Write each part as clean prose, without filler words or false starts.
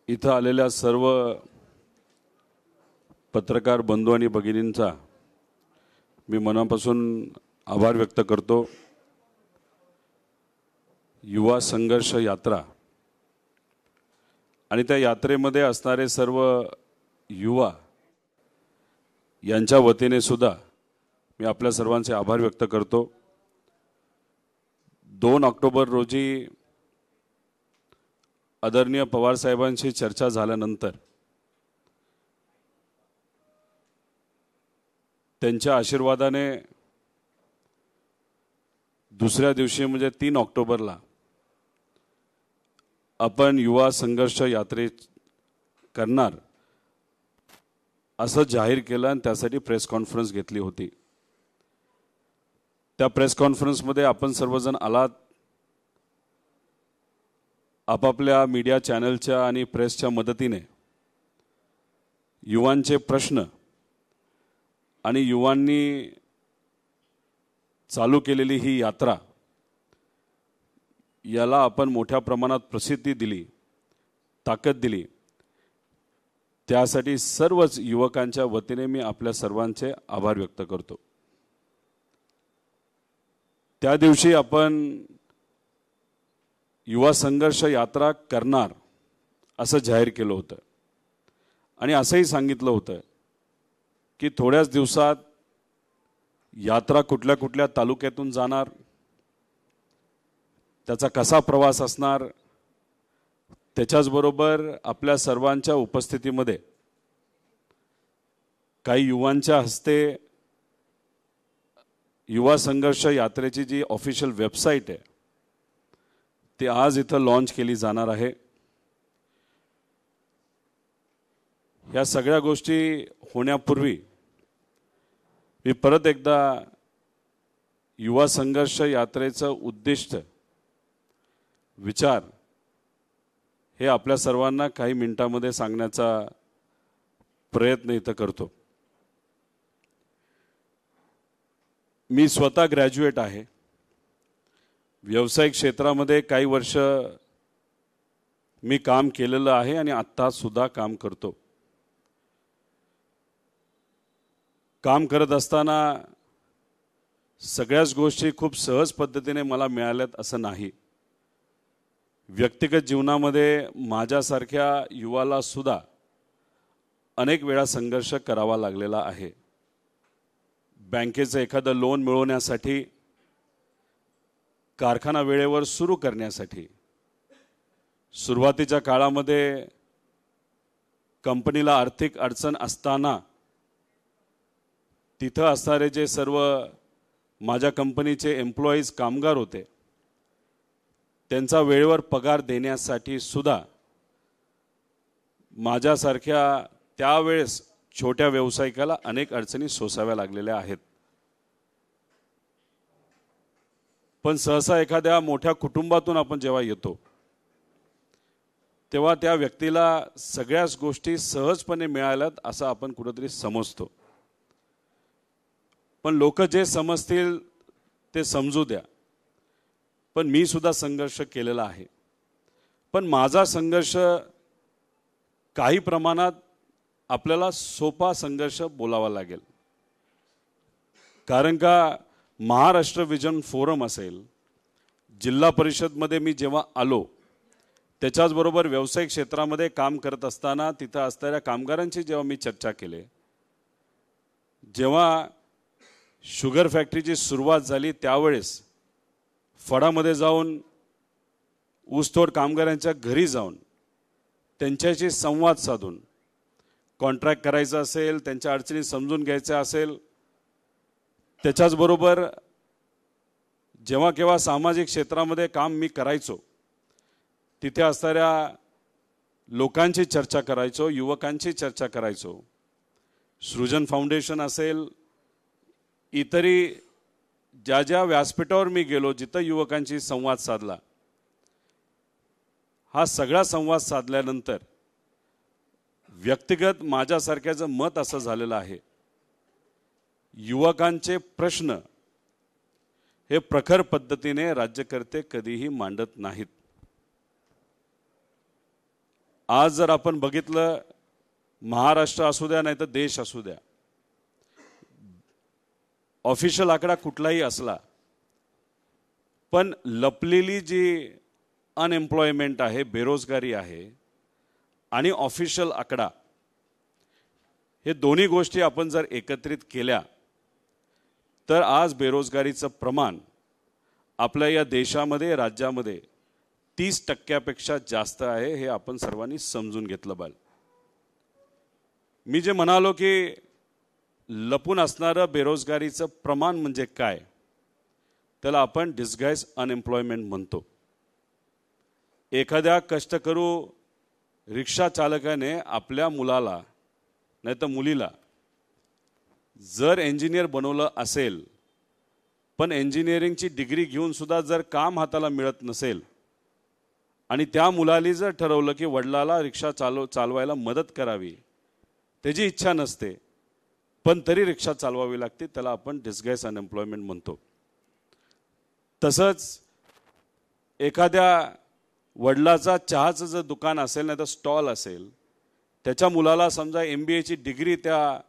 इथं आलेल्या सर्व पत्रकार बंधू आणि भगिनींचा मी मनापासून आभार व्यक्त करतो। युवा संघर्ष यात्रा आणि त्या यात्रेमध्ये असणारे सर्व युवा यांच्या वतीने सुद्धा मी आपल्या सर्वांचे आभार व्यक्त करतो। 2 ऑक्टोबर रोजी आदरणीय पवार साहेबांशी चर्चा झाल्यानंतर त्यांच्या आशीर्वादाने दुसऱ्या दिवशी म्हणजे 3 ऑक्टोबरला आपण युवा संघर्ष यात्रे करणार असं जाहीर केलं आणि त्यासाठी प्रेस कॉन्फरन्स घेतली होती। त्या प्रेस कॉन्फरन्समध्ये आपण सर्वजण आलात। आपापल्या मीडिया चॅनलच्या आणि प्रेसच्या मदतीने युवांचे प्रश्न आणि युवांनी चालू केलेली ही यात्रा याला आपण मोठ्या प्रमाणात प्रसिद्धी दिली, ताकद दिली। त्यासाठी सर्वच युवकांच्या वतीने मी आपल्या सर्वांचे आभार व्यक्त करतो। त्या दिवशी आपण युवा संघर्ष यात्रा करणार असं जाहीर केलं होतं आणि असंही सांगितलं होतं की थोड्याच दिवसात यात्रा कुठल्या कुठल्या तालुक्यातून जाणार, त्याचा कसा प्रवास असणार, त्याच्याचबरोबर आपल्या सर्वांच्या उपस्थितीमध्ये काही युवांच्या हस्ते युवा संघर्ष यात्रेची जी ऑफिशियल वेबसाईट आहे ती आज इथं लॉन्च केली जाणार आहे। या सगळ्या गोष्टी होण्यापूर्वी मी परत एकदा युवा संघर्ष यात्रेचं उद्दिष्ट, विचार हे आपल्या सर्वांना काही मिनिटांमध्ये सांगण्याचा प्रयत्न इथं करतो। मी स्वतः ग्रॅज्युएट आहे। व्यावसायिक क्षेत्रामध्ये काही वर्ष मी काम केलेलं आहे आणि आत्ता सुद्धा काम करतो। काम करत असताना सगळ्याच गोष्टी खूप सहज पद्धतीने मला मिळाल्यात असं नाही। व्यक्तिगत जीवनामध्ये माझ्यासारख्या युवाला सुद्धा अनेक वेळा संघर्ष करावा लागलेला आहे। बँकेचं एखादं लोन मिळवण्यासाठी, कारखाना वेळेवर सुरू करण्यासाठी, सुरुवातीच्या काळामध्ये कंपनीला आर्थिक अडचण असताना तिथं असणारे जे सर्व माझ्या कंपनीचे एम्प्लॉईज, कामगार होते, त्यांचा वेळेवर पगार देण्यासाठी सुद्धा माझ्यासारख्या त्यावेळेस छोट्या व्यावसायिकाला अनेक अडचणी सोसाव्या लागलेल्या आहेत। पण सहसा एखाद्या मोठ्या कुटुंबातून आपण जेव्हा येतो तेव्हा त्या व्यक्तीला सगळ्याच गोष्टी सहजपणे मिळाल्यात असं आपण कुठेतरी समजतो। पण लोक जे समजतील ते समजू द्या, पण मी सुद्धा संघर्ष केलेला आहे। पण माझा संघर्ष काही प्रमाणात आपल्याला सोपा संघर्ष बोलावा लागेल, कारण का महाराष्ट्र विजन फोरम असेल, जिल्हा परिषदमध्ये मी जेव्हा आलो त्याच्याचबरोबर व्यावसायिक क्षेत्रामध्ये काम करत असताना तिथं असणाऱ्या कामगारांची जेव्हा मी चर्चा केली, जेव्हा शुगर फॅक्टरीची सुरुवात झाली त्यावेळेस फडामध्ये जाऊन ऊसतोड कामगारांच्या घरी जाऊन त्यांच्याशी संवाद साधून कॉन्ट्रॅक्ट करायचा असेल, त्यांच्या अडचणी समजून घ्यायच्या असेल, त्याच्याचबरोबर जेव्हा केव्हा सामाजिक क्षेत्रामध्ये काम मी करायचो तिथे असणाऱ्या लोकांची चर्चा करायचो, युवकांची चर्चा करायचो। सृजन फाउंडेशन असेल, इतरी ज्या ज्या व्यासपीठावर मी गेलो जिथं युवकांशी संवाद साधला, हा सगळा संवाद साधल्यानंतर व्यक्तिगत माझ्यासारख्याचं मत असं झालेलं आहे, युवकांचे प्रश्न हे प्रखर पद्धतीने राज्यकर्ते कधीही मांडत नाहीत। आज जर आपण बघितलं, महाराष्ट्र असू द्या नाही तर देश असू द्या, ऑफिशियल आकडा कुठलाही असला पण लपलेली जी अनएम्प्लॉयमेंट आहे, बेरोजगारी आहे आणि ऑफिशियल आकडा, हे दोन्ही गोष्टी आपण जर एकत्रित केल्या तर आज बेरोजगारीचं प्रमाण आपल्या या देशामध्ये, राज्यामध्ये 30% जास्त आहे. हे आपण सर्वांनी समजून घेतलं पाहिजे. मी जे म्हणालो की लपून असणारं बेरोजगारीचं प्रमाण म्हणजे काय, त्याला आपण डिस्गाइज अनएम्प्लॉयमेंट म्हणतो. एखाद्या कष्टकरू रिक्षा चालकाने आपल्या मुलाला नाही तर मुलीला जर इंजिनियर बनवलं असेल, पण इंजिनिअरिंगची डिग्री घेऊन सुद्धा जर काम हाताला मिळत नसेल आणि त्या मुलाली जर ठरवलं की वडिलाला रिक्षा चालवायला मदत करावी, त्याची इच्छा नसते पण तरी रिक्षा चालवावी लागते, त्याला आपण डिस्गाइज अनएम्प्लॉयमेंट म्हणतो. तसंच एखाद्या वडिलाचा चहाचं जर दुकान असेल नाही तर स्टॉल असेल, त्याच्या मुलाला समजा MBAची डिग्री त्या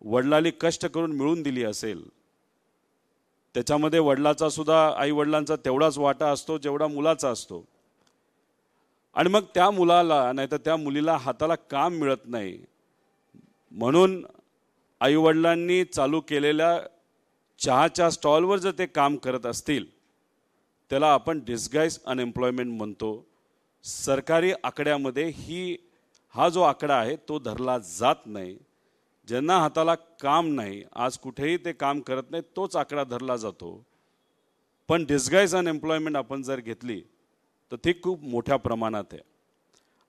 वडिलांनी कष्ट करून मिळवून दिली असेल, त्याच्यामध्ये वडिलाचा सुद्धा, आई वडिलांचा तेवढाच वाटा असतो जेवढा मुलाचा असतो, आणि मग त्या मुलाला नाही तर त्या मुलीला हाताला काम मिळत नाही, म्हणून आई वडिलांनी चालू केलेल्या चहाच्या स्टॉलवर जर ते काम करत असतील, त्याला आपण डिस्गाइज अनएम्प्लॉयमेंट म्हणतो. सरकारी आकड्यामध्ये हा जो आकडा आहे तो धरला जात नाही. ज्यांना हाताला काम नाही, आज कुठेही ते काम करत नाही, तोच आकडा धरला जातो. पण डिस्गाइज अनएम्प्लॉयमेंट आपण जर घेतली तर ती खूप मोठ्या प्रमाणात आहे.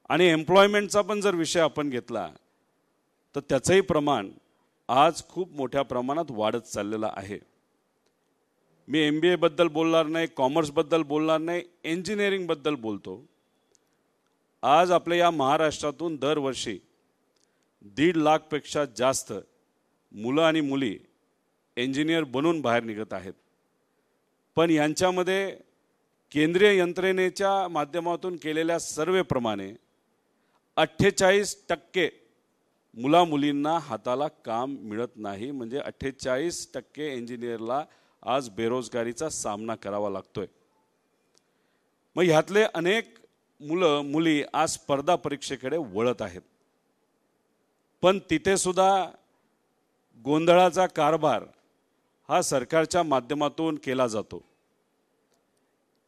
आणि एम्प्लॉयमेंटचा पण जर विषय आपण घेतला तर त्याचंही प्रमाण आज खूप मोठ्या प्रमाणात वाढत चाललेलं आहे. मी MBA बद्दल बोलणार नाही, कॉमर्स बद्दल बोलणार नाही, इंजिनिअरिंग बद्दल बोलतो. आज आपल्या या महाराष्ट्रातून दरवर्षी 1.5 लाखपेक्षा जास्त मुलं आणि मुली इंजिनियर बनून बाहेर निघत आहेत. पण यांच्यामध्ये केंद्रीय यंत्रणेच्या माध्यमातून केलेल्या सर्वेप्रमाणे 48% मुला मुलींना हाताला काम मिळत नाही. म्हणजे 48% इंजिनियरला आज बेरोजगारीचा सामना करावा लागतोय. मग ह्यातले अनेक मुलं मुली आज स्पर्धा परीक्षेकडे वळत आहेत, पण तिथे सुद्धा गोंधळाचा कारभार हा सरकारच्या माध्यमातून केला जातो.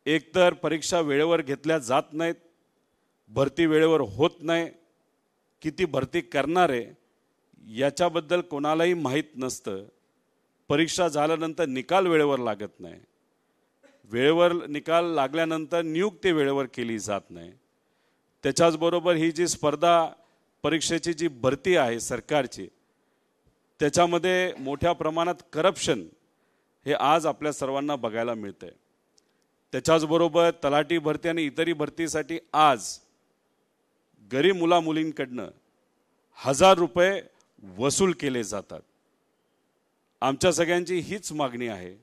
एकतर परीक्षा वेळेवर घेतल्या जात नाहीत, भरती वेळेवर होत नाही, किती भरती करणार आहे याच्याबद्दल कोणालाही माहीत नसतं. परीक्षा झाल्यानंतर निकाल वेळेवर लागत नाही, वेळेवर निकाल लागल्यानंतर नियुक्ती वेळेवर केली जात नाही. त्याच्याचबरोबर ही जी स्पर्धा परीक्षेची जी भरती आहे सरकारची, त्याच्यामध्ये मोठ्या प्रमाणात करप्शन हे आज आपल्या सर्वांना बघायला मिळतंय. त्याच्याचबरोबर तलाठी भरती आणि इतरही भरतीसाठी आज गरीब मुला मुलींकडनं 1000 रुपये वसूल केले जातात. आमच्या सगळ्यांची हीच मागणी आहे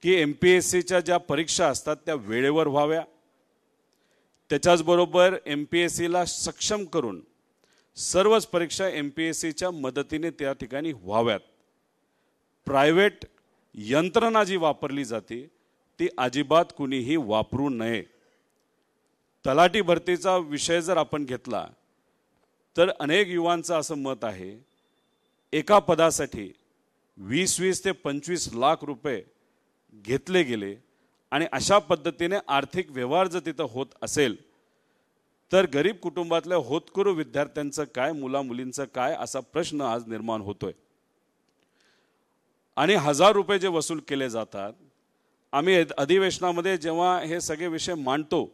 की MPSCच्या ज्या परीक्षा असतात त्या वेळेवर व्हाव्या. त्याच्याचबरोबर MPSCला सक्षम करून सर्वच परीक्षा MPSCच्या मदतीने त्या ठिकाणी व्हाव्यात. प्रायव्हेट यंत्रणा जी वापरली जाते ती अजिबात कुणीही वापरू नये. तलाठी भरतीचा विषय जर आपण घेतला तर अनेक युवांचं असं मत आहे, एका पदासाठी 20 ते 25 लाख रुपये घेतले गेले आणि अशा पद्धतीने आर्थिक व्यवहार जर तिथं होत असेल तर गरीब कुटुंबातल्या होतकरू विद्यार्थ्यांचं काय, मुला मुलींचं काय, असा प्रश्न आज निर्माण होतोय. आणि 1000 रुपये जे वसूल केले जातात, आम्ही अधिवेशनामध्ये जेव्हा हे सगळे विषय मांडतो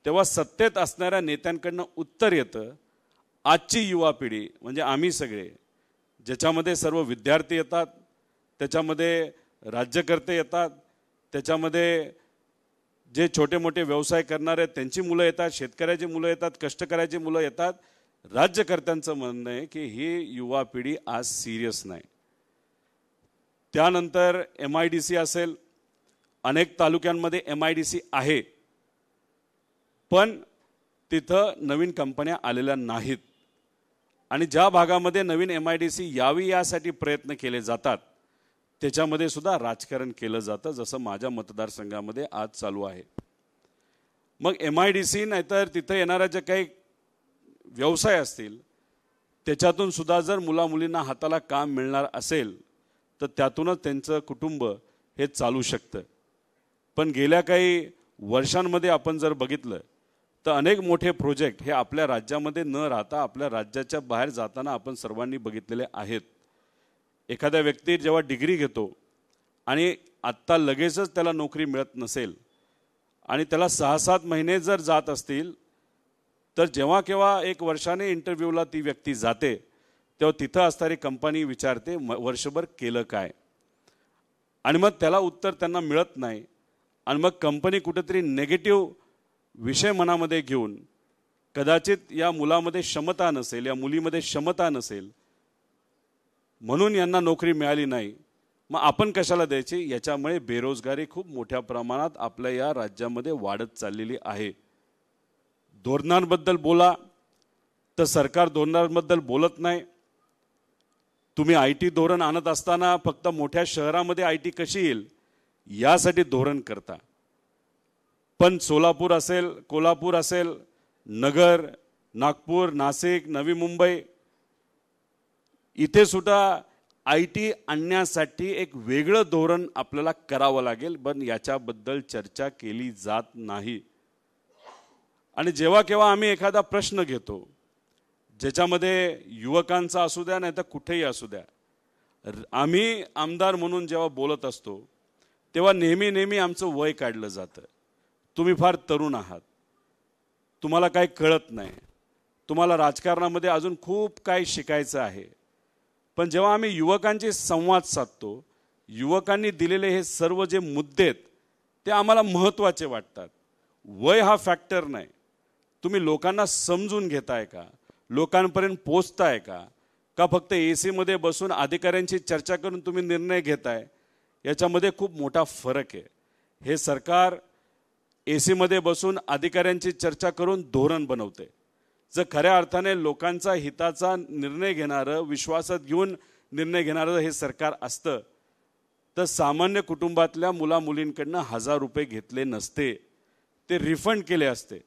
तेव्हा सत्तेत असणाऱ्या नेत्यांकडनं उत्तर येतं, आजची युवा पिढी म्हणजे आम्ही सगळे, ज्याच्यामध्ये सर्व विद्यार्थी येतात, त्याच्यामध्ये राज्यकर्ते येतात, त्याच्यामध्ये जे छोटे मोठे व्यवसाय करणारे त्यांची मुलं येतात, शेतकऱ्याची मुलं येतात, कष्टकऱ्याची मुलं येतात. राज्यकर्त्यांचं म्हणणं आहे की ही युवा पिढी आज सिरियस नाही. त्यानंतर MIDC असेल, अनेक तालुक्यांमध्ये MIDC आहे, पण तिथं नवीन कंपन्या आलेल्या नाहीत आणि ज्या भागामध्ये नवीन MIDC यावी यासाठी प्रयत्न केले जातात त्याच्यामध्ये सुद्धा राजकारण केलं जातं, जसं माझ्या मतदारसंघामध्ये आज चालू आहे। मग MIDC नाहीतर तिथं येणाऱ्या जे काही व्यवसाय असतील त्याच्यातून सुद्धा जर मुलामुलींना हाताला काम मिळणार असेल तर त्यातूनच त्यांचं कुटुंब हे चालू शकतं। पण गेल्या काही वर्षांमध्ये आपण जर बघितलं तर अनेक मोठे प्रोजेक्ट हे आपल्या राज्यामध्ये न राहता आपल्या राज्याच्या बाहेर जाताना आपण सर्वांनी बघितलेले आहेत। एखाद्या व्यक्ती जेव्हा डिग्री घेतो आणि आत्ता लगेचच त्याला नोकरी मिळत नसेल आणि त्याला 6-7 महिने जर जात असतील तर जेव्हा केव्हा 1 वर्षाने इंटरव्ह्यूला ती व्यक्ती जाते तेव्हा तिथं असणारी कंपनी विचारते वर्षभर केलं काय, आणि मग त्याला उत्तर त्यांना मिळत नाही आणि मग कंपनी कुठेतरी नेगेटिव्ह विषय मनामध्ये घेऊन कदाचित या मुलामध्ये क्षमता नसेल या मुलीमध्ये क्षमता नसेल म्हणून यांना नोकरी मिळाली नाही, मग आपण कशाला द्यायची। याच्यामुळे बेरोजगारी खूप मोठ्या प्रमाणात आपल्या या राज्यामध्ये वाढत चाललेली आहे। धोरणांबद्दल बोला तर सरकार धोरणांबद्दल बोलत नाही। तुम्ही IT धोरण आणत असताना फक्त मोठ्या शहरामध्ये IT कशी येईल यासाठी धोरण करता, पण सोलापूर असेल, कोल्हापूर असेल, नगर, नागपूर, नाशिक, नवी मुंबई इथे सुद्धा IT आणण्यासाठी एक वेगळं धोरण आपल्याला करावं लागेल, पण याच्याबद्दल चर्चा केली जात नाही। आणि जेव्हा केव्हा आम्ही एखादा प्रश्न घेतो ज्याच्यामध्ये युवकांचा असू द्या नाही तर कुठेही असू द्या, आम्ही आमदार म्हणून जेव्हा बोलत असतो तेव्हा नेहमी आमचं वय काढलं जातं। तुम्ही फार तरुण आहात, तुम्हाला काही कळत नाही, तुम्हाला राजकारणामध्ये अजून खूप काही शिकायचं आहे। पण जेव्हा आम्ही युवकांशी संवाद साधतो, युवकांनी दिलेले हे सर्व जे मुद्दे आहेत ते आम्हाला महत्त्वाचे वाटतात। वय हा फॅक्टर नाही, तुम्ही लोकांना समजून घेताय का, लोकांपर्यंत पोहोचताय का, का फक्त AC मध्ये बसून अधिकाऱ्यांची चर्चा करून तुम्ही निर्णय घेताय, याच्यामध्ये खूप मोठा फरक आहे। हे सरकार AC मध्ये बसून अधिकाऱ्यांची चर्चा करून धोरण बनवते। जर खऱ्या अर्थाने लोकांचा हिताचा निर्णय घेणारं, विश्वासात घेऊन निर्णय घेणारं हे सरकार असतं तर सामान्य कुटुंबातल्या मुलामुलींकडनं 1000 रुपये घेतले नसते, ते रिफंड केले असते।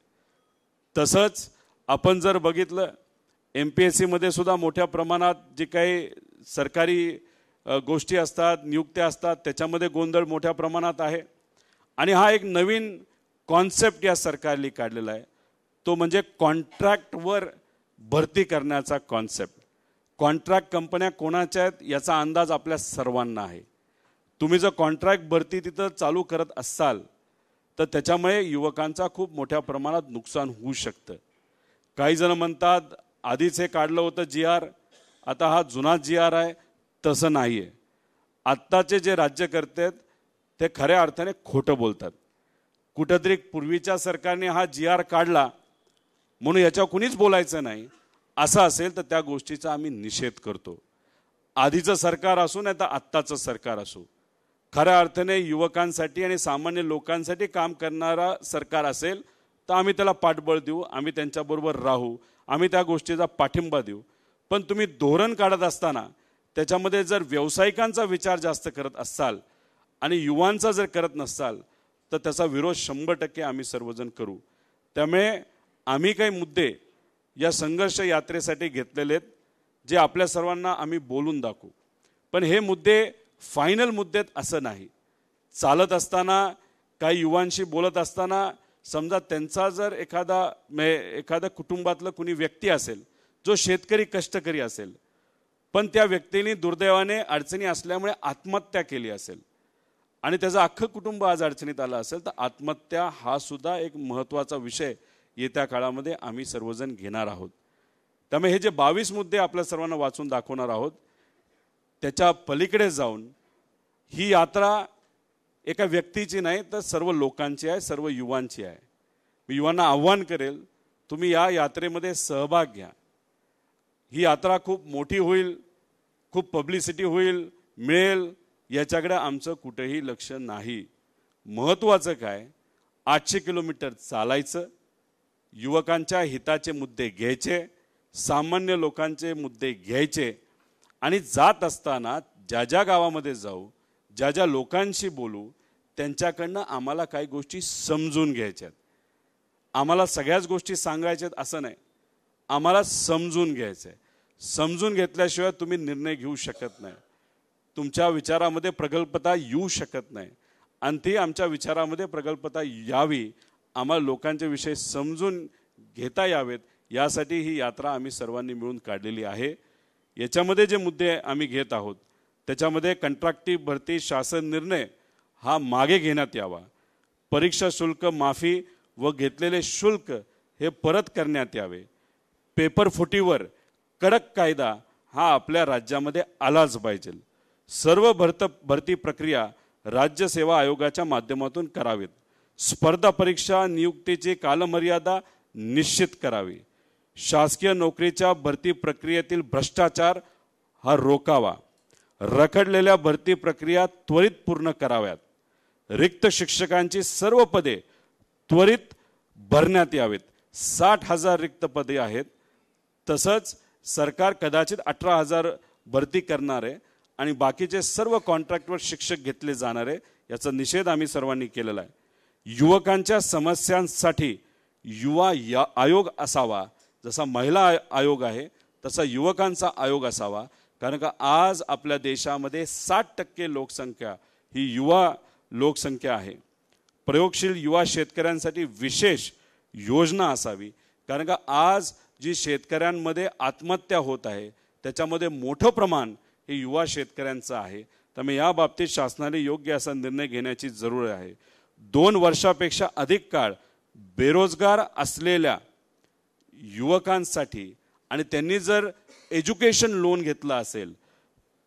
तसंच आपण जर बघितलं MPSC मध्ये सुद्धा मोठ्या प्रमाणात जे काही सरकारी गोष्टी असतात, नियुक्त्या असतात, त्याच्यामध्ये गोंधळ मोठ्या प्रमाणात आहे। आणि हा एक नवीन कॉन्सेप्ट या सरकारने काढलेला आहे, तो म्हणजे कॉन्ट्रॅक्टवर भरती करण्याचा कॉन्सेप्ट। कॉन्ट्रॅक्ट कंपन्या कोणाच्या आहेत याचा अंदाज आपल्या सर्वांना आहे। तुम्ही जर कॉन्ट्रॅक्ट भरती तिथं चालू करत असाल तर त्याच्यामुळे युवकांचा खूप मोठ्या प्रमाणात नुकसान होऊ शकतं। काही जण म्हणतात आधीच हे काढलं होतं GR, आता हा जुना GR आहे, तसं नाही आहे। आत्ताचे जे राज्यकर्ते आहेत ते खऱ्या अर्थाने खोटं बोलतात। कुठेतरी पूर्वीच्या सरकारने हा GR काढला म्हणून याच्यावर कुणीच बोलायचं नाही असं असेल तर त्या गोष्टीचा आम्ही निषेध करतो। आधीचं सरकार असो नाही तर आत्ताचं सरकार असो, खऱ्या अर्थाने युवकांसाठी आणि सामान्य लोकांसाठी काम करणारा सरकार असेल तर आम्ही त्याला पाठबळ देऊ, आम्ही त्यांच्याबरोबर राहू, आम्ही त्या गोष्टीचा पाठिंबा देऊ। पण तुम्ही धोरण काढत असताना त्याच्यामध्ये जर व्यावसायिकांचा विचार जास्त करत असाल आणि युवांचा जर करत नसाल तर त्याचा विरोध 100% आम्ही सर्वजण करू। त्यामुळे आम्ही काही मुद्दे या संघर्ष यात्रेसाठी घेतलेले आहेत जे आपल्या सर्वांना आम्ही बोलून दाखवू, पण हे मुद्दे फायनल मुद्दे असं नाही। चालत असताना काही युवांशी बोलत असताना समजा त्यांचा जर एखादा कुटुंबातलं कुणी व्यक्ती असेल जो शेतकरी कष्टकरी असेल, पण त्या व्यक्तीने दुर्दैवाने अडचणी असल्यामुळे आत्महत्या केली असेल आणि त्याचं अख्खं कुटुंब आज अडचणीत आलं असेल तर आत्महत्या हा सुद्धा एक महत्त्वाचा विषय येत्या काळामध्ये आम्ही सर्वजण घेणार आहोत। त्यामुळे हे जे 22 मुद्दे आपल्या सर्वांना वाचून दाखवणार आहोत त्याच्या पलीकडे जाऊन ही यात्रा एका व्यक्तीची नाही तर सर्व लोकांची आहे, सर्व युवांची आहे। मी युवांना आव्हान करेल, तुम्ही या यात्रेमध्ये सहभाग घ्या। ही यात्रा खूप मोठी होईल, खूप पब्लिसिटी होईल, मिळेल याच्याकडे आमचं कुठेही लक्ष नाही। महत्त्वाचं काय, 800 किलोमीटर चालायचं, युवकांच्या हिताचे मुद्दे घ्यायचे, सामान्य लोकांचे मुद्दे घ्यायचे आणि जात असताना ज्या ज्या गावामध्ये जाऊ, ज्या ज्या लोकांशी बोलू, त्यांच्याकडनं आम्हाला काही गोष्टी समजून घ्यायच्यात. आम्हाला सगळ्याच गोष्टी सांगायच्यात असं नाही, आम्हाला समजून घ्यायचं आहे. समजून घेतल्याशिवाय तुम्ही निर्णय घेऊ शकत नाही, तुमच्या विचारामध्ये प्रगल्भता येऊ शकत नाही. आणि ती आमच्या विचारामध्ये प्रगल्भता यावी, आम्हाला लोकांचे विषय समजून घेता यावेत, यासाठी ही यात्रा आम्ही सर्वांनी मिळून काढलेली आहे. याच्यामध्ये जे मुद्दे आम्ही घेत आहोत त्याच्यामध्ये कंत्राटी भरती शासन निर्णय हा मागे घेण्यात यावा, परीक्षा शुल्क माफी व घेतलेले शुल्क हे परत करण्यात यावे, पेपर फुटीवर कडक कायदा हा आपल्या राज्यामध्ये आलाच पाहिजे. सर्व भरती प्रक्रिया राज्य सेवा आयोगाच्या माध्यमातून करावीत. स्पर्धा परीक्षा नियुक्तीची कालमर्यादा निश्चित करावी. शासकीय नोकरीच्या भरती प्रक्रियेतील भ्रष्टाचार हा रोखावा. रखडलेल्या भरती प्रक्रिया त्वरित पूर्ण कराव्यात. रिक्त शिक्षकांची सर्व पदे त्वरित भरण्यात यावेत. 60,000 रिक्त पदे आहेत. तसंच सरकार कदाचित 18,000 भरती करणार आहे आणि बाकीचे सर्व कॉन्ट्रॅक्टवर शिक्षक घेतले जाणार आहे. याचा निषेध आम्ही सर्वांनी केलेला आहे. युवकांच्या समस्यांसाठी युवा आयोग असावा. जसा महिला आयोग आहे तसा युवकांचा आयोग असावा. कारण का आज आपल्या देशामध्ये 60% लोकसंख्या ही युवा लोकसंख्या आहे. प्रयोगशील युवा शेतकऱ्यांसाठी विशेष योजना असावी. कारण का आज जी शेतकऱ्यांमध्ये आत्महत्या होत आहे त्याच्यामध्ये मोठं प्रमाण हे युवा शेतकऱ्यांचं आहे. त्यामुळे या बाबतीत शासनाने योग्य असा निर्णय घेण्याची जरूर आहे. 2 वर्षापेक्षा अधिक काळ बेरोजगार असलेल्या युवकांसाठी आणि त्यांनी जर एज्युकेशन लोन घेतलं असेल,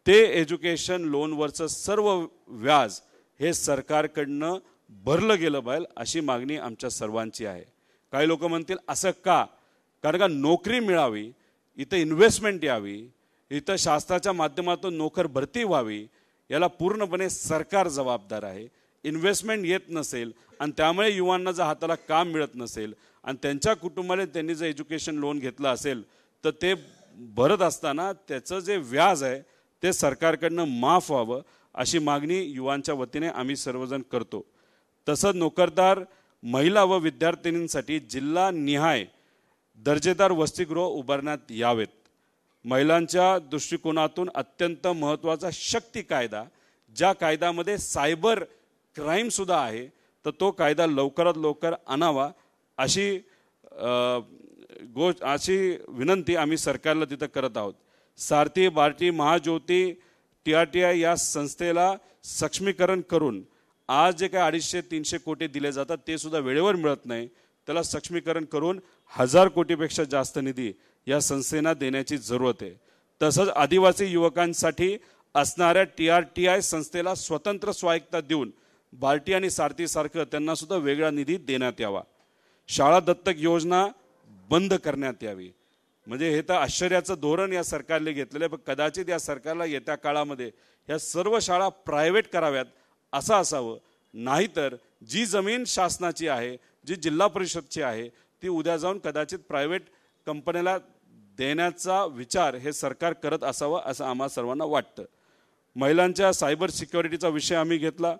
ते एज्युकेशन लोनवरचं सर्व व्याज हे सरकारकडनं भरलं गेलं पाहिजे अशी मागणी आमच्या सर्वांची आहे. काही लोक म्हणतील असं का? कारण का नोकरी मिळावी, इथं इन्व्हेस्टमेंट यावी, इथं शासनाच्या माध्यमातून नोकर भरती व्हावी, याला पूर्णपणे सरकार जबाबदार आहे. इन्व्हेस्टमेंट येत नसेल आणि त्यामुळे युवांना जर हाताला काम मिळत नसेल आणि त्यांच्या कुटुंबाने त्यांनी जर एज्युकेशन लोन घेतलं असेल तर ते भरत असताना त्याचं जे व्याज आहे ते सरकारकडनं माफ व्हावं अशी मागणी युवांच्या वतीने आम्ही सर्वजण करतो. तसंच नोकरदार महिला व विद्यार्थिनींसाठी जिल्हानिहाय दर्जेदार वसतिगृह उभारण्यात यावेत. महिलांच्या दृष्टिकोनातून अत्यंत महत्त्वाचा शक्ती कायदा, ज्या कायद्यामध्ये सायबर क्राईमसुद्धा आहे, तर तो कायदा लवकरात लवकर आणावा अशी विनंती आम्ही सरकारला तिथं करत आहोत. सारथी, बार्टी, महाज्योती, TRTI या संस्थेला सक्षमीकरण करून आज जे काही 250-300 कोटी दिले जातात ते सुद्धा वेळेवर मिळत नाही. त्याला सक्षमीकरण करून 1000 कोटीपेक्षा जास्त निधी या संस्थेला देण्याची जरूरत आहे. तसंच आदिवासी युवकांसाठी असणाऱ्या TRTI संस्थेला स्वतंत्र स्वायत्तता देऊन बार्टी आणि सारथीसारखं त्यांना सुद्धा वेगळा निधी देण्यात यावा. शाळा दत्तक योजना बंद करण्यात यावी. म्हणजे हे तर आश्चर्याचं धोरण या सरकारने घेतलेलं आहे. पण कदाचित या सरकारला येत्या काळामध्ये या सर्व शाळा प्रायव्हेट कराव्यात असं असावं. नाहीतर जी जमीन शासनाची आहे, जी जिल्हा परिषदची आहे, ती उद्या जाऊन कदाचित प्रायव्हेट कंपन्याला देण्याचा विचार हे सरकार करत असावं असं आम्हा सर्वांना वाटतं. महिलांच्या सायबर सिक्युरिटीचा विषय आम्ही घेतला.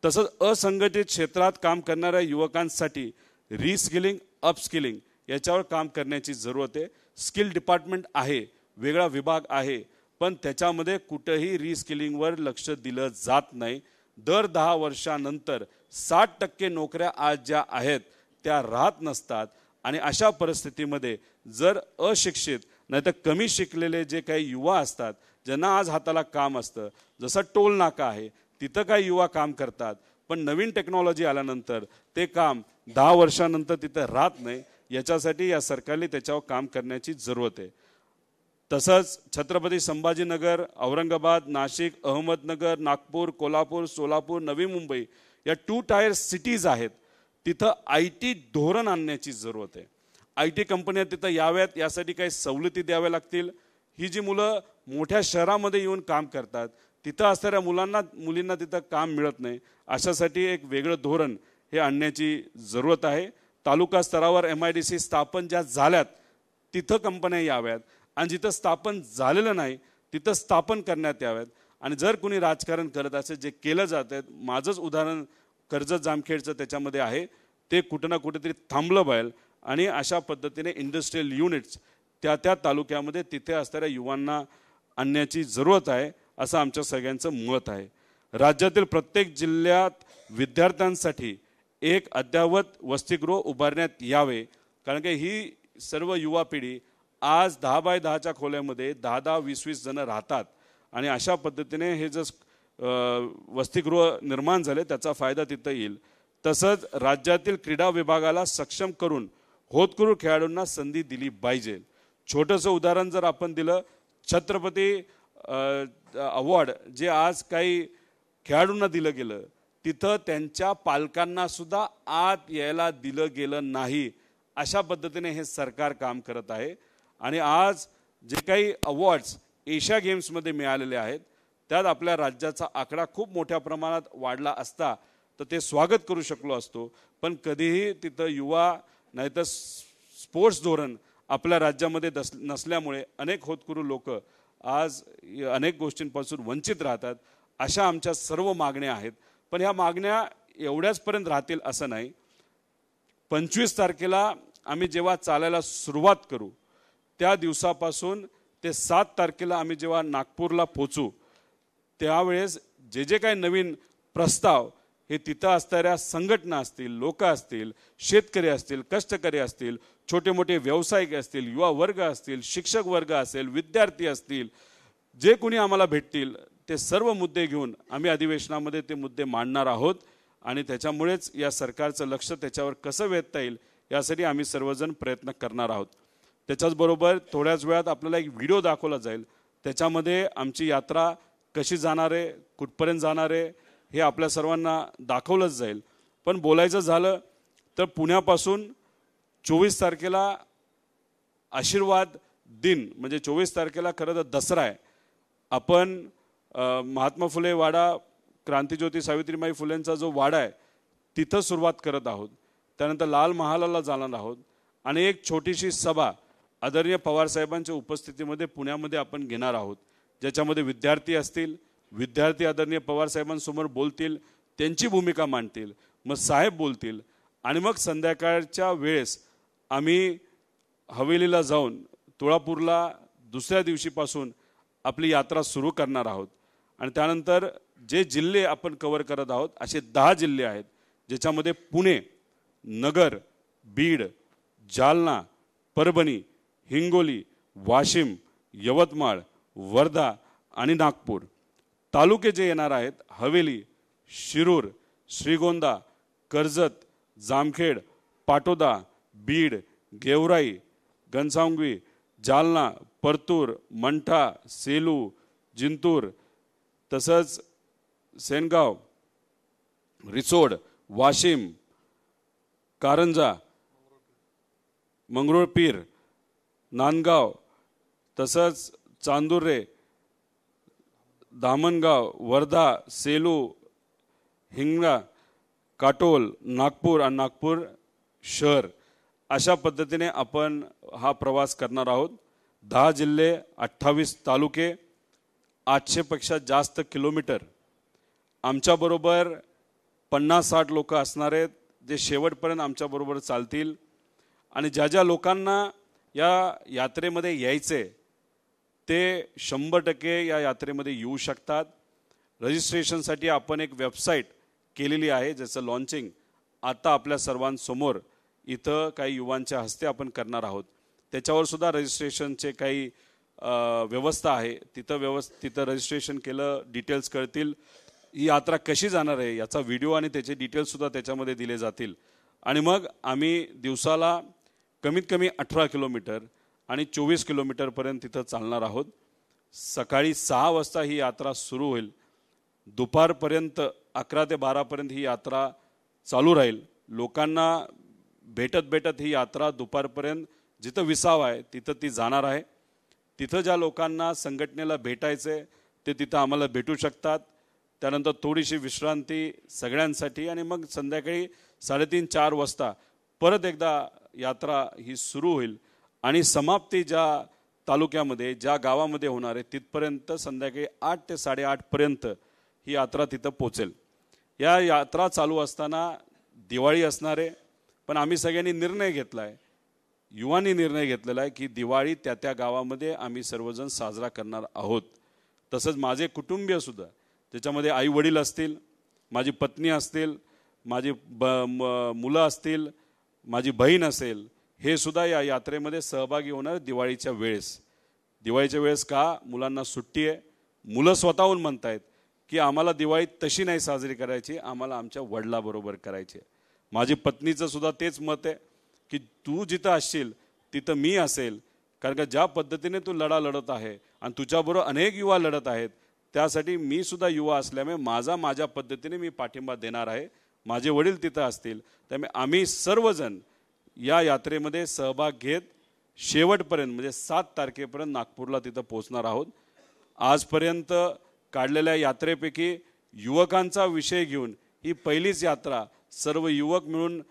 तसंच असंघटित क्षेत्रात काम करणाऱ्या युवकांसाठी रिस्किलिंग, अपस्किलिंग याच्यावर काम करण्याची जरूरत आहे. स्किल डिपार्टमेंट आहे, वेगळा विभाग आहे, पण त्याच्यामध्ये कुठंही रिस्किलिंगवर लक्ष दिलं जात नाही. दर 10 वर्षानंतर 60% नोकऱ्या आज ज्या आहेत त्या राहत नसतात. आणि अशा परिस्थितीमध्ये जर अशिक्षित नाही तर कमी शिकलेले जे काही युवा असतात, ज्यांना आज हाताला काम असतं, जसं टोल नाका आहे तिथं काही युवा काम करतात, पण नवीन टेक्नॉलॉजी आल्यानंतर ते काम 10 वर्षानंतर तिथं राहत नाही. याच्यासाठी या सरकारने त्याच्यावर काम करण्याची जरूरत आहे. तसंच छत्रपती संभाजीनगर, औरंगाबाद, नाशिक, अहमदनगर, नागपूर, कोल्हापूर, सोलापूर, नवी मुंबई या 2 टायर सिटीज आहेत. तिथं IT धोरण आणण्याची जरूरत आहे. IT कंपन्या तिथं याव्यात, यासाठी काही सवलती द्याव्या लागतील. ही जी मुलं मोठ्या शहरामध्ये येऊन काम करतात तिथं असणाऱ्या मुलींना तिथं काम मिळत नाही. अशासाठी एक वेगळं धोरण हे आणण्याची जरूरत आहे. तालुका स्तरावर MIDC स्थापन ज्या झाल्यात तिथं कंपन्या याव्यात आणि जिथं स्थापन झालेलं नाही तिथं स्थापन करण्यात याव्यात. आणि जर कोणी राजकारण करत असेल, जे केलं जात आहे, माझंच उदाहरण कर्जत जामखेडचं त्याच्यामध्ये आहे, ते कुठं ना कुठेतरी थांबलं पाहिजे. आणि अशा पद्धतीने इंडस्ट्रियल युनिट्स त्या तालुक्यामध्ये तिथे असणाऱ्या युवांना आणण्याची जरूरत आहे, असं आमच्या सगळ्यांचं मत आहे. राज्यातील प्रत्येक जिल्ह्यात विद्यार्थ्यांसाठी एक अद्ययावत वसतिगृह उभारण्यात यावे, कारण की ही सर्व युवा पिढी आज 10 बाय 10च्या खोल्यामध्ये 10-10, 20-20 जण राहतात. आणि अशा पद्धतीने हे जर वसतिगृह निर्माण झाले त्याचा फायदा तिथं येईल. तसंच राज्यातील क्रीडा विभागाला सक्षम करून होतकरू खेळाडूंना संधी दिली पाहिजे. छोटंसं उदाहरण जर आपण दिलं, छत्रपती अवॉर्ड जे आज काही खेळाडूंना दिलं गेलं, तिथं त्यांच्या पालकांना सुद्धा आत यायला दिलं गेलं नाही. अशा पद्धतीने हे सरकार काम करत आहे. आणि आज जे काही अवॉर्ड्स एशिया गेम्समध्ये मिळालेले आहेत त्यात आपल्या राज्याचा आकडा खूप मोठ्या प्रमाणात वाढला असता तर ते स्वागत करू शकलो असतो. पण कधीही तिथं युवा नाहीतर स्पोर्ट्स धोरण आपल्या राज्यामध्ये नसल्यामुळे अनेक होतकरू लोक आज अनेक गोष्टींपासून वंचित राहतात. अशा आमच्या सर्व मागण्या आहेत. पण ह्या मागण्या एवढ्याचपर्यंत राहतील असं नाही. 25 तारखेला आम्ही जेव्हा चालायला सुरुवात करू त्या दिवसापासून ते 7 तारखेला आम्ही जेव्हा नागपूरला पोचू त्यावेळेस जे जे काही नवीन प्रस्ताव हे तिथं असणाऱ्या संघटना असतील, लोक असतील, शेतकरी असतील, कष्टकरी असतील, छोटे मोठे व्यावसायिक असतील, युवा वर्ग असतील, शिक्षक वर्ग असेल, विद्यार्थी असतील, जे कोणी आम्हाला भेटतील ते सर्व मुद्दे घेऊन आम्ही अधिवेशनामध्ये ते मुद्दे मांडणार आहोत. आणि त्याच्यामुळेच या सरकारचं लक्ष त्याच्यावर कसं वेधता येईल यासाठी आम्ही सर्वजण प्रयत्न करणार आहोत. त्याच्याचबरोबर थोड्याच वेळात आपल्याला एक व्हिडिओ दाखवला जाईल, त्याच्यामध्ये आमची यात्रा कशी जाणार आहे, कुठपर्यंत जाणार आहे हे आपल्या सर्वांना दाखवलंच जाईल. पण बोलायचं झालं तर पुण्यापासून 24 तारखेला आशीर्वाद दिन म्हणजे 24 तारखेला खरं तर दसरा आहे. आपण महात्मा फुले वाडा, क्रांतिज्योती सावित्रीबाई फुलेंचा जो वाडा आहे तिथं सुरुवात करत आहोत. त्यानंतर लाल महालाला जाणार आहोत आणि एक छोटीशी सभा आदरणीय पवारसाहेबांच्या उपस्थितीमध्ये पुण्यामध्ये आपण घेणार आहोत, ज्याच्यामध्ये विद्यार्थी असतील, विद्यार्थी आदरणीय पवारसाहेबांसमोर बोलतील, त्यांची भूमिका मांडतील, मग साहेब बोलतील आणि मग संध्याकाळच्या वेळेस आम्ही हवेलीला जाऊन तुळापूरला दुसऱ्या दिवशीपासून आपली यात्रा सुरू करणार आहोत. आणि त्यानंतर जे जिल्हे आपण कव्हर करत आहोत असे 10 जिल्हे आहेत, ज्याच्यामध्ये पुणे, नगर, बीड, जालना, परभणी, हिंगोली, वाशिम, यवतमाळ, वर्धा आणि नागपूर. तालुके जे येणार आहेत हवेली, शिरूर, श्रीगोंदा, कर्जत, जामखेड, पाटोदा, बीड, गेवराई, घनसावंगी, जालना, परतूर, मंठा, सेलू, जिंतूर, तसंच सेनगाव, रिसोड, वाशिम, कारंजा, मंगरुळपीर, नांदगाव, तसंच चांदुर्रे, धामणगाव, वर्धा, सेलू, हिंगणा, काटोल, नागपूर आणि नागपूर शहर अशा पद्धतीने आपण हा प्रवास करणार आहोत. 10 जिल्हे, 28 तालुके, 800 पेक्षा जास्त किलोमीटर. आमच्याबरोबर 50-60 लोक असणार आहेत जे शेवटपर्यंत आमच्याबरोबर चालतील. आणि ज्या ज्या लोकांना या यात्रेमध्ये यायचे ते 100% या यात्रेमध्ये येऊ शकतात. रजिस्ट्रेशनसाठी आपण एक वेबसाईट केलेली आहे ज्याचं लॉन्चिंग आता आपल्या सर्वांसमोर इथं काही युवांच्या हस्ते आपण करणार आहोत. त्याच्यावर सुद्धा रजिस्ट्रेशनचे काही व्यवस्था आहे. तिथं रजिस्ट्रेशन केलं डिटेल्स कळतील. ही यात्रा कशी जाणार आहे याचा व्हिडिओ आणि त्याचे डिटेल्ससुद्धा त्याच्यामध्ये दिले जातील. आणि मग आम्ही दिवसाला कमीत कमी 18 किलोमीटर आणि 24 किलोमीटरपर्यंत तिथं चालणार आहोत. सकाळी 6 वाजता ही यात्रा सुरू होईल. दुपारपर्यंत 11 ते 12पर्यंत ही यात्रा चालू राहील. लोकांना भेटत ही यात्रा दुपारपर्यंत जिथं विसावा आहे तिथं ती जाणार आहे. तिथं ज्या लोकांना संघटनेला भेटायचे ते तिथं आम्हाला भेटू शकतात. त्यानंतर थोडीशी विश्रांती सगळ्यांसाठी आणि मग संध्याकाळी 3:30-4 वाजता परत एकदा यात्रा ही सुरू होईल आणि समाप्ती ज्या तालुक्यामध्ये ज्या गावामध्ये होणार आहे तिथपर्यंत संध्याकाळी 8 ते 8:30 पर्यंत ही यात्रा तिथं पोचेल। या यात्रा चालू असताना दिवाळी असणार आहे, पण आम्ही सगळ्यांनी निर्णय घेतला आहे, युवांनी निर्णय घेतलेला आहे की दिवाळी त्या त्या गावामध्ये आम्ही सर्वजण साजरा करणार आहोत। तसंच माझे कुटुंबीय सुद्धा, ज्याच्यामध्ये आई वडील असतील, माझी पत्नी असतील, माझी मुलं असतील, माझी बहीण असेल, हे सुद्धा या यात्रेमध्ये सहभागी होणार दिवाळीच्या वेळेस। दिवाळीच्या वेळेस का? मुलांना सुट्टी आहे, मुलं स्वतःहून म्हणतायत की आम्हाला दिवाळी तशी नाही साजरी करायची, आम्हाला आमच्या वडिलाबरोबर करायची। माझी पत्नीचं सुद्धा तेच मत आहे की तू जिथं असशील तिथं मी असेल, कारण का ज्या पद्धतीने तू लढा लढत आहे आणि तुझ्याबरोबर अनेक युवा लढत आहेत, त्यासाठी मी सुद्धा युवा असल्यामुळे माझ्या पद्धतीने मी पाठिंबा देणार आहे। माझे वडील तिथं असतील, त्यामुळे आम्ही सर्वजण या यात्रेमध्ये सहभाग घेत शेवटपर्यंत म्हणजे 7 तारखेपर्यंत नागपूरला तिथं पोहोचणार आहोत। आजपर्यंत काढलेल्या यात्रेपैकी युवकांचा विषय घेऊन ही पहिलीच यात्रा सर्व युवक मिळून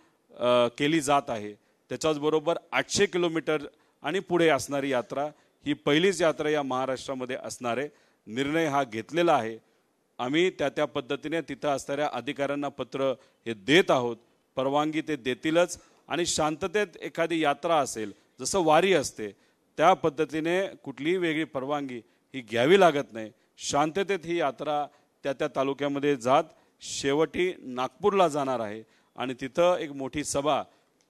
केली जात आहे। त्याच्याचबरोबर 800 किलोमीटर आणि पुढे असणारी यात्रा ही पहिलीच यात्रा या महाराष्ट्रामध्ये असणार आहे। निर्णय हा घेतलेला आहे, आम्ही त्या पद्धतीने तिथं असणाऱ्या अधिकाऱ्यांना पत्र हे देत आहोत, परवानगी ते देतीलच। आणि शांततेत एखादी यात्रा असेल, जसं वारी असते त्या पद्धतीने कुठलीही वेगळी परवानगी ही घ्यावी लागत नाही। शांततेत ही यात्रा त्या तालुक्यामध्ये जात शेवटी नागपूरला जाणार आहे आणि तिथं एक मोठी सभा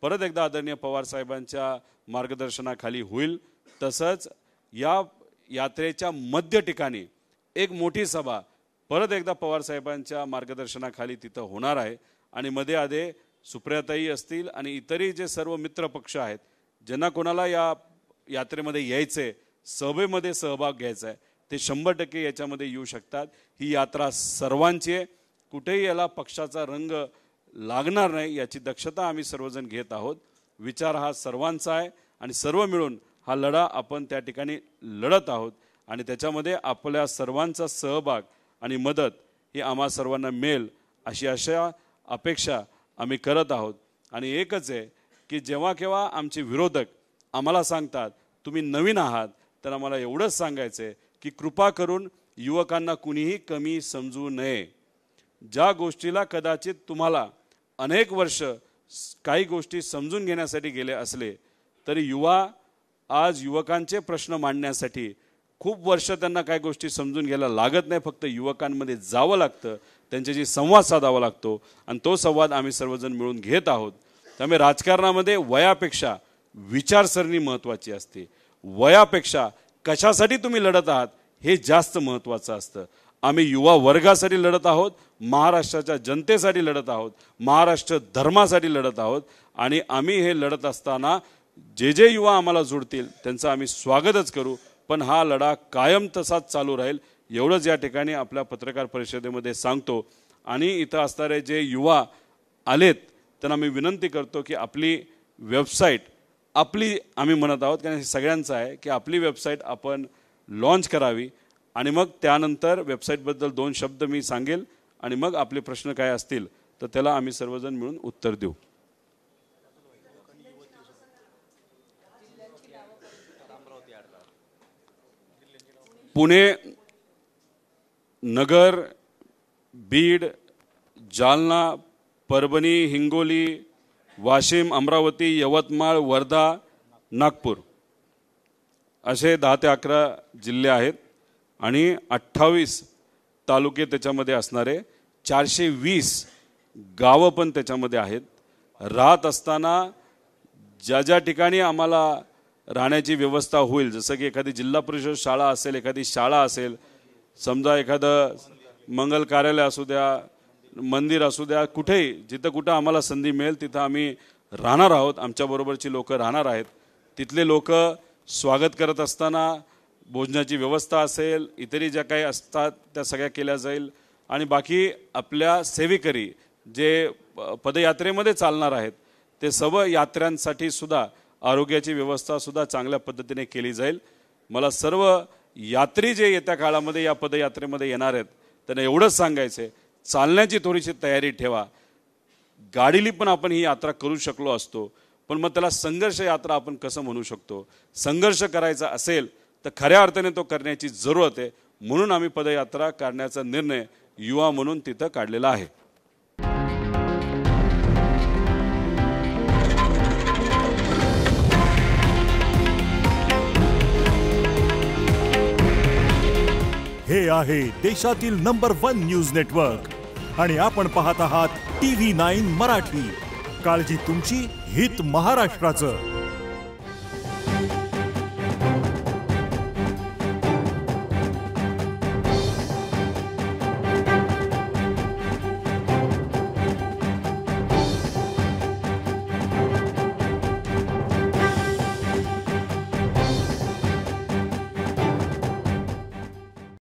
परत एकदा आदरणीय पवार साहेबांच्या मार्गदर्शनाखाली होईल। तसंच या यात्रेच्या मध्य ठिकाणी एक मोठी सभा परत एकदा पवार साहेबांच्या मार्गदर्शनाखाली तिथं होणार आहे आणि मध्ये आधे सुप्रियाताई असतील आणि इतरही जे सर्व मित्र पक्ष आहेत, ज्यांना कोणाला या यात्रेमध्ये यायचे, सभेमध्ये सहभाग घ्यायचा आहे, ते 100% याच्यामध्ये येऊ शकतात। ही यात्रा सर्वांची आहे, कुठेही याला पक्षाचा रंग लागणार नाही याची दक्षता आम्ही सर्वजण घेत आहोत। विचार हा सर्वांचा आहे आणि सर्व मिळून हा लढा आपण त्या ठिकाणी लढत आहोत आणि त्याच्यामध्ये आपल्या सर्वांचा सहभाग आणि मदत ही आम्हा सर्वांना मिळेल अशी अपेक्षा आम्ही करत आहोत। आणि एकच आहे की जेव्हा केव्हा आमचे विरोधक आम्हाला सांगतात तुम्ही नवीन आहात, तर आम्हाला एवढंच सांगायचं आहे की कृपा करून युवकांना कुणीही कमी समजू नये। ज्या गोष्टीला कदाचित तुम्हाला अनेक वर्ष काही गोष्टी समजून घेण्यासाठी गेले असले, तरी युवा आज युवकांचे प्रश्न मांडण्यासाठी खूप वर्ष त्यांना काही गोष्टी समजून घ्यायला लागत नाही, फक्त युवकांमध्ये जावं लागतं, त्यांच्याशी संवाद साधावा लागतो आणि तो संवाद आम्ही सर्वजण मिळून घेत आहोत। त्यामुळे राजकारणामध्ये वयापेक्षा विचारसरणी महत्त्वाची असते, वयापेक्षा कशासाठी तुम्ही लढत आहात हे जास्त महत्त्वाचं असतं। आम्ही युवा वर्गासाठी लढत आहोत, महाराष्ट्राच्या जनतेसाठी लढत आहोत, महाराष्ट्र धर्मासाठी लढत आहोत आणि आम्ही हे लढत असताना जे युवा आम्हाला जोडतील त्यांचं आम्ही स्वागतच करू, पण हा लढा कायम तसाच चालू राहील एवढंच या ठिकाणी आपल्या पत्रकार परिषदेमध्ये सांगतो। आणि इथं असणारे जे युवा आलेत त्यांना मी विनंती करतो की आपली वेबसाईट आम्ही म्हणत आहोत, कारण सगळ्यांचं आहे की आपली वेबसाईट आपण लॉन्च करावी आणि मग त्यानंतर वेबसाईटबद्दल 2 शब्द मी सांगेल आणि मग आपले प्रश्न काय असतील तर त्याला आम्ही सर्वजण मिळून उत्तर देऊ। पुणे, नगर, बीड, जालना, परभणी, हिंगोली, वाशिम, अमरावती, यवतमाळ, वर्धा, नागपूर असे 10 ते 11 जिल्हे आहेत आणि 28 तालुके त्याच्यामध्ये असणारे 420 गावं पण त्याच्यामध्ये आहेत। राहत असताना ज्या ठिकाणी आम्हाला राहण्याची व्यवस्था होईल, जसं की एखादी जिल्हा परिषद शाळा असेल, एखादी शाळा असेल, समजा एखादं मंगल कार्यालय असू द्या, मंदिर असू द्या, कुठेही जिथं कुठं आम्हाला संधी मिळेल तिथं आम्ही राहणार आहोत, आमच्याबरोबरची लोक राहणार आहेत। तिथले लोक स्वागत करत असताना भोजनाची व्यवस्था असेल, इतरही ज्या काही असतात त्या सगळ्या केल्या जाईल आणि बाकी आपल्या सेवेकरी जे पदयात्रेमध्ये चालणार आहेत ते सर्व यात्र्यांसाठी सुद्धा आरोग्याची व्यवस्था सुद्धा चांगल्या पद्धतीने केली जाईल। मला सर्व यात्री जे येत्या काळामध्ये या पदयात्रेमध्ये येणार आहेत त्यांना एवढंच सांगायचं आहे, चालण्याची थोडीशी तयारी ठेवा। गाडीली पण आपण ही यात्रा करू शकलो असतो, पण मग त्याला संघर्ष यात्रा आपण कसं म्हणू शकतो? संघर्ष करायचा असेल तर खऱ्या अर्थाने तो करण्याची जरूरत आहे. म्हणून आम्ही पदयात्रा काढण्याचा निर्णय युवा म्हणून तिथं काढलेला आहे. हे आहे देशातील नंबर 1 न्यूज नेटवर्क आणि आपण पाहत आहात TV9 मराठी. काळजी तुमची, हित महाराष्ट्राचं.